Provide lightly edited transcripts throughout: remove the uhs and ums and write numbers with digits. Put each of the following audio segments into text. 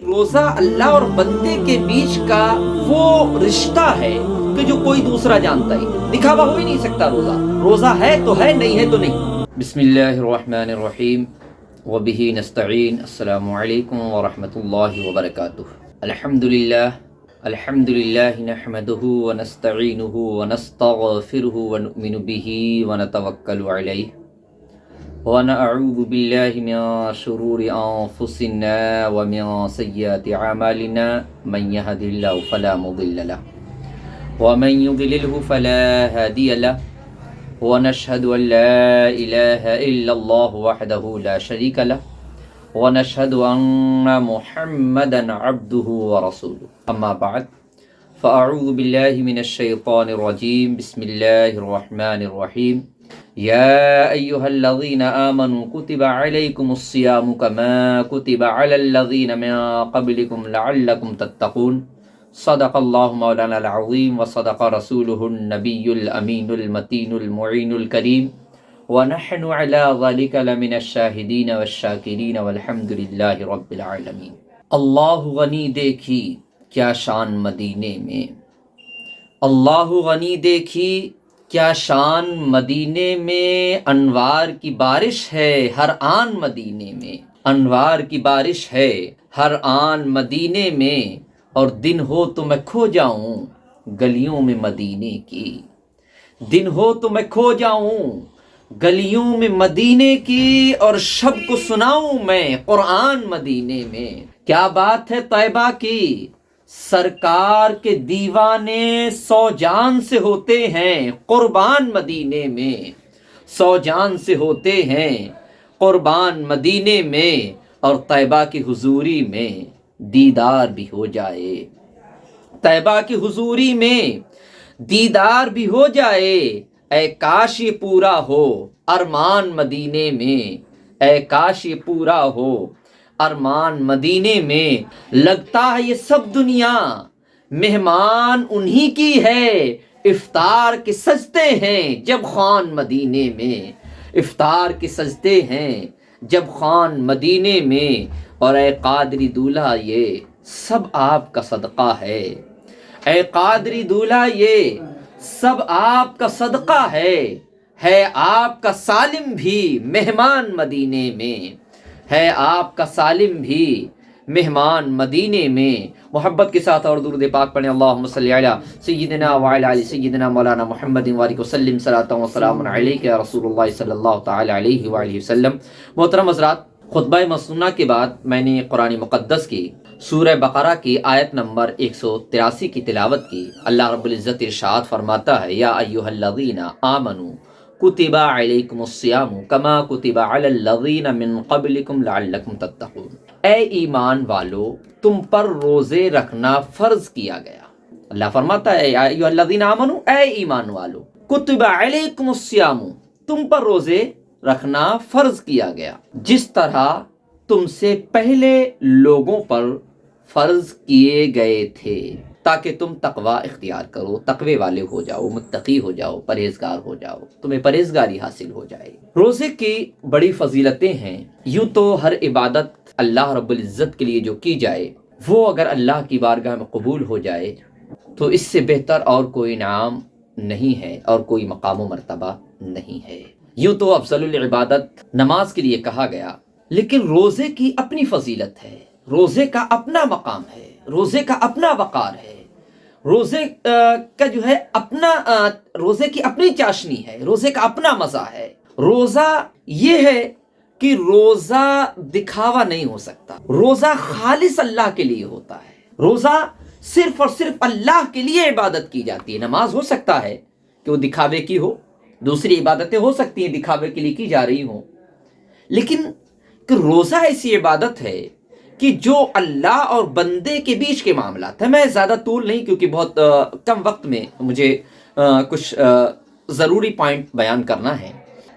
روزہ اللہ اور بندے کے بیچ کا وہ رشتہ ہے کہ جو کوئی دوسرا جانتا ہی نہیں، دکھاوا ہو ہی نہیں سکتا۔ روزہ ہے تو ہے، نہیں ہے تو نہیں۔ بسم اللہ الرحمن الرحیم وبہ نستعین۔ السلام علیکم ورحمۃ اللہ وبرکاتہ۔ الحمدللہ نحمدہ ونستعینہ ونستغفرہ ونؤمن بہ ونتوکل علیہ ونعوذ باللہ من شرور انفسنا ومن سیئات اعمالنا من یهد اللہ فلا مضل له ومن یضللہ فلا ہادی له ونشهد ان لا الہ الا اللہ وحدہ لا شریک له ونشهد ان محمدا عبدہ ورسولہ اما بعد فاعوذ باللہ من الشیطان الرجیم بسم اللہ الرحمن الرحیم يا أيها الذين آمنوا كتب عليكم الصيام كما كتب على الذين من قبلكم لعلكم تتقون صدق الله مولانا العظيم وصدق رسوله النبي الأمين المتين المعين الكريم ونحن على ذلك لمن الشاهدين والشاكرين والحمد لله رب العالمين۔ اللہ غنی دیکھی کیا شان مدینے میں، اللہ غنی دیکھی کیا شان مدینے میں، انوار کی بارش ہے ہر آن مدینے میں، انوار کی بارش ہے ہر آن مدینے میں، اور دن ہو تو میں کھو جاؤں گلیوں میں مدینے کی، دن ہو تو میں کھو جاؤں گلیوں میں مدینے کی، اور شب کو سناؤں میں قرآن مدینے میں۔ کیا بات ہے طیبہ کی، سرکار کے دیوانے 100 جان سے ہوتے ہیں قربان مدینے میں، 100 جان سے ہوتے ہیں قربان مدینے میں، اور طیبہ کی حضوری میں دیدار بھی ہو جائے، طیبہ کی حضوری میں دیدار بھی ہو جائے، اے کاش یہ پورا ہو ارمان مدینے میں، اے کاش یہ پورا ہو ارمان مدینے میں۔ لگتا ہے یہ سب دنیا مہمان انہی کی ہے، افطار کے سجدے ہیں جب خوان مدینے میں، افطار کے سجدے ہیں جب خوان مدینے میں، اور اے قادری دولہا یہ سب آپ کا صدقہ ہے، اے قادری دولہا یہ سب آپ کا صدقہ ہے آپ کا سالم بھی مہمان مدینے میں، ہے آپ کا سالم بھی مہمان مدینے میں۔ محبت کے ساتھ اور درود پاک پڑھیں، اللہم صلی علی سیدنا وعلی علی سیدنا مولانا محمد وبارک وسلم صلاۃ و سلام علیک یا رسول اللہ صلی اللہ تعالی علیہ وآلہ وسلم۔ محترم حضرات، خطبہ مسنونہ کے بعد میں نے قرآن مقدس کی سورہ بقرہ کی آیت نمبر 183 کی تلاوت کی۔ اللہ رب العزت ارشاد فرماتا ہے، یا ایھا الذین آمنوا کتب علیکم الصیام کما کتب علی الذین من قبلکم لعلکم تتقون۔ اے ایمان والو، تم پر روزے رکھنا فرض کیا گیا۔ اللہ فرماتا ہے، یا ایھا الذین آمنوا، اے ایمان والو، کتب علیکم الصیام، تم پر روزے رکھنا فرض کیا گیا، جس طرح تم سے پہلے لوگوں پر فرض کیے گئے تھے، تاکہ تم تقوی اختیار کرو، تقوی والے ہو جاؤ، متقی ہو جاؤ، پرہیزگار ہو جاؤ، تمہیں پرہیزگاری حاصل ہو جائے۔ روزے کی بڑی فضیلتیں ہیں۔ یوں تو ہر عبادت اللہ رب العزت کے لیے جو کی جائے، وہ اگر اللہ کی بارگاہ میں قبول ہو جائے تو اس سے بہتر اور کوئی انعام نہیں ہے اور کوئی مقام و مرتبہ نہیں ہے۔ یوں تو افضل العبادت نماز کے لیے کہا گیا، لیکن روزے کی اپنی فضیلت ہے، روزے کا اپنا مقام ہے، روزے کا اپنا وقار ہے، روزے کا جو ہے اپنا روزے کی اپنی چاشنی ہے، روزے کا اپنا مزہ ہے۔ روزہ یہ ہے کہ روزہ دکھاوا نہیں ہو سکتا، روزہ خالص اللہ کے لیے ہوتا ہے، روزہ صرف اور صرف اللہ کے لیے عبادت کی جاتی ہے۔ نماز ہو سکتا ہے کہ وہ دکھاوے کی ہو، دوسری عبادتیں ہو سکتی ہیں دکھاوے کے لیے کی جا رہی ہوں، لیکن کہ روزہ ایسی عبادت ہے کہ جو اللہ اور بندے کے بیچ کے معاملات ہیں۔ میں زیادہ طول نہیں، کیونکہ بہت کم وقت میں مجھے کچھ ضروری پوائنٹ بیان کرنا ہے،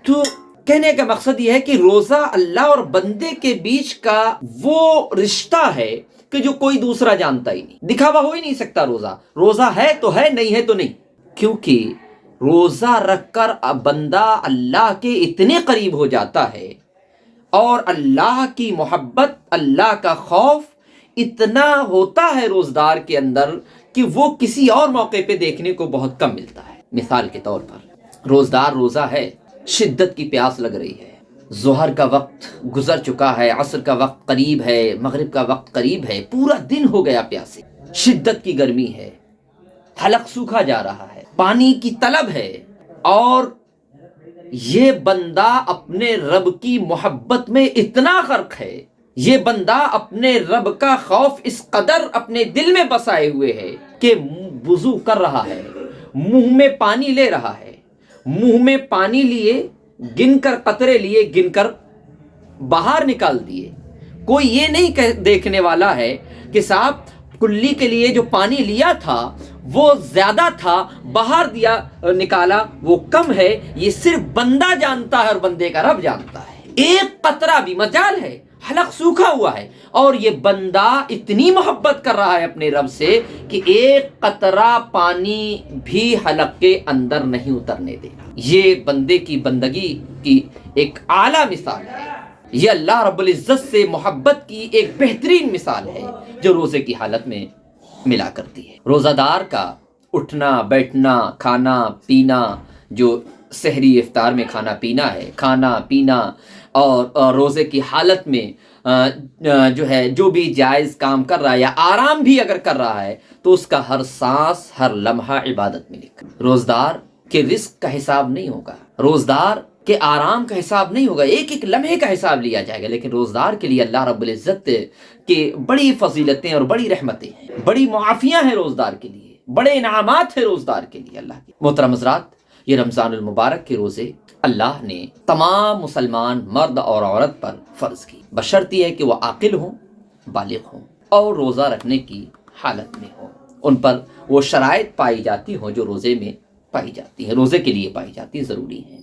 تو کہنے کا مقصد یہ ہے کہ روزہ اللہ اور بندے کے بیچ کا وہ رشتہ ہے کہ جو کوئی دوسرا جانتا ہی نہیں، دکھاوا ہو ہی نہیں سکتا۔ روزہ ہے تو ہے، نہیں ہے تو نہیں، کیونکہ روزہ رکھ کر بندہ اللہ کے اتنے قریب ہو جاتا ہے، اور اللہ کی محبت، اللہ کا خوف اتنا ہوتا ہے روزدار کے اندر کہ وہ کسی اور موقع پہ دیکھنے کو بہت کم ملتا ہے۔ مثال کے طور پر روزدار روزہ ہے، شدت کی پیاس لگ رہی ہے، ظہر کا وقت گزر چکا ہے، عصر کا وقت قریب ہے، مغرب کا وقت قریب ہے، پورا دن ہو گیا پیاسے، شدت کی گرمی ہے، حلق سوکھا جا رہا ہے، پانی کی طلب ہے، اور یہ بندہ اپنے رب کی محبت میں اتنا غرق ہے، یہ بندہ اپنے رب کا خوف اس قدر اپنے دل میں بسائے ہوئے ہے کہ وضو کر رہا ہے، منہ میں پانی لے رہا ہے، منہ میں پانی لیے گن کر قطرے لیے گن کر باہر نکال دیے۔ کوئی یہ نہیں دیکھنے والا ہے کہ صاحب کلی کے لیے جو پانی لیا تھا وہ زیادہ تھا، باہر دیا نکالا وہ کم ہے، یہ صرف بندہ جانتا ہے اور بندے کا رب جانتا ہے۔ ایک قطرہ بھی مجال ہے، حلق سوکھا ہوا ہے، اور یہ بندہ اتنی محبت کر رہا ہے اپنے رب سے کہ ایک قطرہ پانی بھی حلق کے اندر نہیں اترنے دینا۔ یہ بندے کی بندگی کی ایک اعلیٰ مثال ہے، یہ اللہ رب العزت سے محبت کی ایک بہترین مثال ہے جو روزے کی حالت میں ملا کرتی ہے۔ روزہ دار کا اٹھنا بیٹھنا، کھانا پینا، جو سحری افطار میں کھانا پینا ہے، کھانا پینا اور روزے کی حالت میں جو ہے جو بھی جائز کام کر رہا ہے یا آرام بھی اگر کر رہا ہے تو اس کا ہر سانس ہر لمحہ عبادت میں لکھا۔ روزدار کے رزق کا حساب نہیں ہوگا، روزدار کے آرام کا حساب نہیں ہوگا، ایک ایک لمحے کا حساب لیا جائے گا، لیکن روزدار کے لیے اللہ رب العزت کے بڑی فضیلتیں اور بڑی رحمتیں ہیں، بڑی معافیاں ہیں روزدار کے لیے، بڑے انعامات ہیں روزدار کے لیے اللہ کے۔ محترم حضرات، یہ رمضان المبارک کے روزے اللہ نے تمام مسلمان مرد اور عورت پر فرض کی، بشرط یہ ہے کہ وہ عاقل ہوں، بالغ ہوں اور روزہ رکھنے کی حالت میں ہوں، ان پر وہ شرائط پائی جاتی ہوں جو روزے میں پائی جاتی ہیں، روزے کے لیے پائی جاتی ہیں، ضروری ہیں۔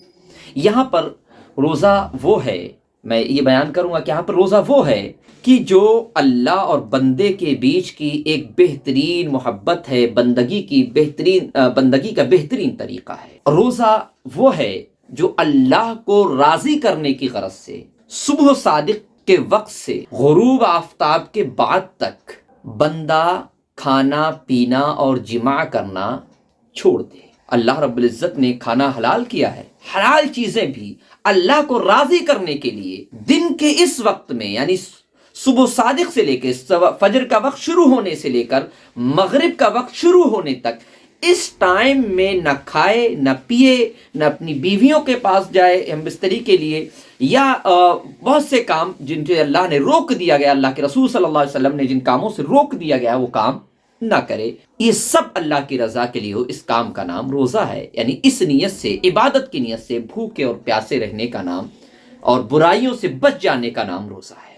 یہاں پر روزہ وہ ہے، میں یہ بیان کروں گا کہ یہاں پر روزہ وہ ہے کہ جو اللہ اور بندے کے بیچ کی ایک بہترین محبت ہے، بندگی کا بہترین طریقہ ہے۔ روزہ وہ ہے جو اللہ کو راضی کرنے کی غرض سے صبح صادق کے وقت سے غروب آفتاب کے بعد تک بندہ کھانا پینا اور جماع کرنا چھوڑ دے۔ اللہ رب العزت نے کھانا حلال کیا ہے، حلال چیزیں بھی اللہ کو راضی کرنے کے لیے دن کے اس وقت میں، یعنی صبح صادق سے لے کے فجر کا وقت شروع ہونے سے لے کر مغرب کا وقت شروع ہونے تک اس ٹائم میں نہ کھائے نہ پیے، نہ اپنی بیویوں کے پاس جائے ہم بستری کے لیے، یا بہت سے کام جن سے اللہ نے روک دیا گیا، اللہ کے رسول صلی اللہ علیہ وسلم نے جن کاموں سے روک دیا گیا وہ کام نہ کرے۔ یہ سب اللہ کی رضا کے لیے ہو، اس کام کا نام روزہ ہے، یعنی اس نیت سے، عبادت کی نیت سے، بھوکے اور پیاسے رہنے کا نام اور برائیوں سے بچ جانے کا نام روزہ ہے۔